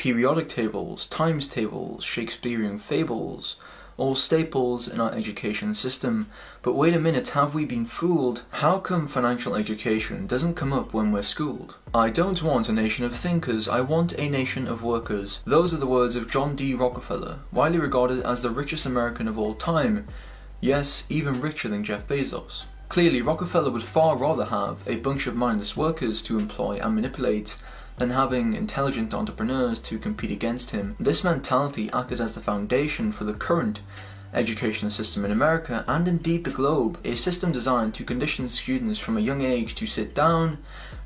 Periodic tables, times tables, Shakespearean fables, all staples in our education system. But wait a minute, have we been fooled? How come financial education doesn't come up when we're schooled? I don't want a nation of thinkers, I want a nation of workers. Those are the words of John D. Rockefeller, widely regarded as the richest American of all time. Yes, even richer than Jeff Bezos. Clearly, Rockefeller would far rather have a bunch of mindless workers to employ and manipulate than having intelligent entrepreneurs to compete against him. This mentality acted as the foundation for the current educational system in America and indeed the globe, a system designed to condition students from a young age to sit down,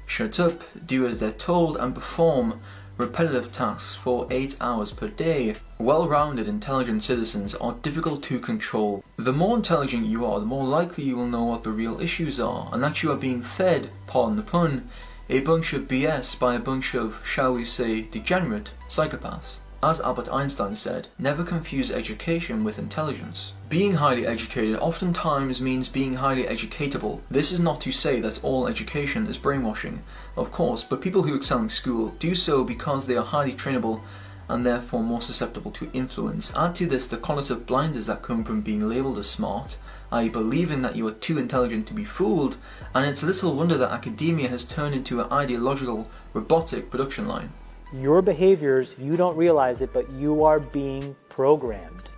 shut up, do as they're told, and perform repetitive tasks for 8 hours per day. Well-rounded, intelligent citizens are difficult to control. The more intelligent you are, the more likely you will know what the real issues are, and that you are being fed, pardon the pun, a bunch of BS by a bunch of, shall we say, degenerate psychopaths. As Albert Einstein said, never confuse education with intelligence. Being highly educated oftentimes means being highly educatable. This is not to say that all education is brainwashing, of course, but people who excel in school do so because they are highly trainable and therefore more susceptible to influence. Add to this the cognitive blinders that come from being labelled as smart, i.e. believing that you are too intelligent to be fooled, and it's little wonder that academia has turned into an ideological, robotic production line. Your behaviors, you don't realize it, but you are being programmed.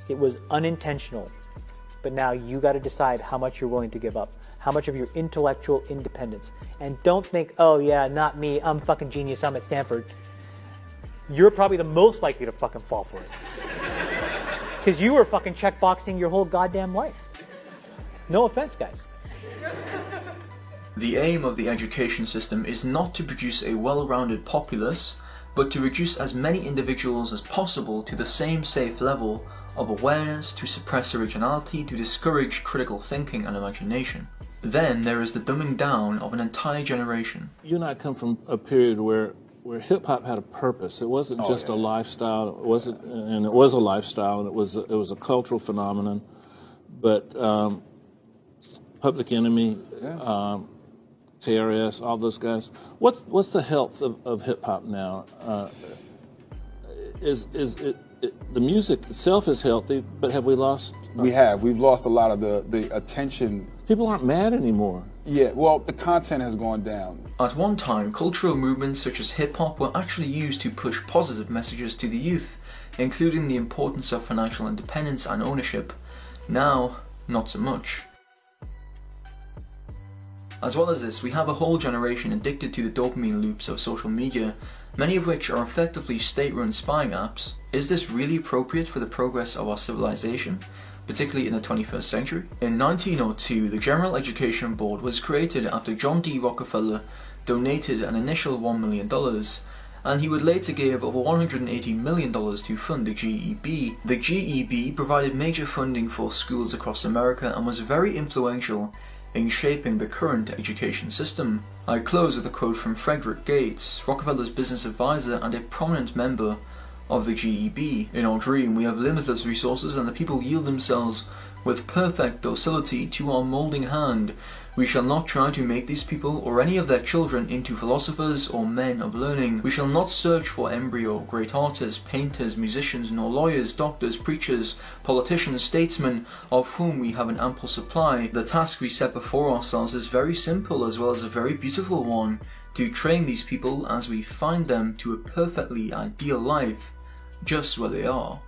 It was unintentional, but now you got to decide how much you're willing to give up, how much of your intellectual independence. And don't think, oh yeah, not me, I'm fucking genius, I'm at Stanford. You're probably the most likely to fucking fall for it. Because you were fucking checkboxing your whole goddamn life. No offense, guys. The aim of the education system is not to produce a well-rounded populace, but to reduce as many individuals as possible to the same safe level of awareness, to suppress originality, to discourage critical thinking and imagination. Then there is the dumbing down of an entire generation. You and I come from a period where hip-hop had a purpose. It wasn't just a lifestyle. It wasn't, and it was a lifestyle, and it was a cultural phenomenon. But Public Enemy, KRS, all those guys. What's the health of hip-hop now? The music itself is healthy, but have we lost? We've lost a lot of the attention. People aren't mad anymore. Yeah, well, the content has gone down. At one time, cultural movements such as hip-hop were actually used to push positive messages to the youth, including the importance of financial independence and ownership. Now, not so much. As well as this, we have a whole generation addicted to the dopamine loops of social media, many of which are effectively state-run spying apps. Is this really appropriate for the progress of our civilization, particularly in the 21st century? In 1902, the General Education Board was created after John D. Rockefeller donated an initial $1 million, and he would later give over $180 million to fund the GEB. The GEB provided major funding for schools across America and was very influential in shaping the current education system. I close with a quote from Frederick Gates, Rockefeller's business advisor and a prominent member of the GEB. In our dream, we have limitless resources and the people yield themselves with perfect docility to our moulding hand. We shall not try to make these people or any of their children into philosophers or men of learning. We shall not search for embryo great artists, painters, musicians, nor lawyers, doctors, preachers, politicians, statesmen, of whom we have an ample supply. The task we set before ourselves is very simple as well as a very beautiful one, to train these people as we find them to a perfectly ideal life, just where they are.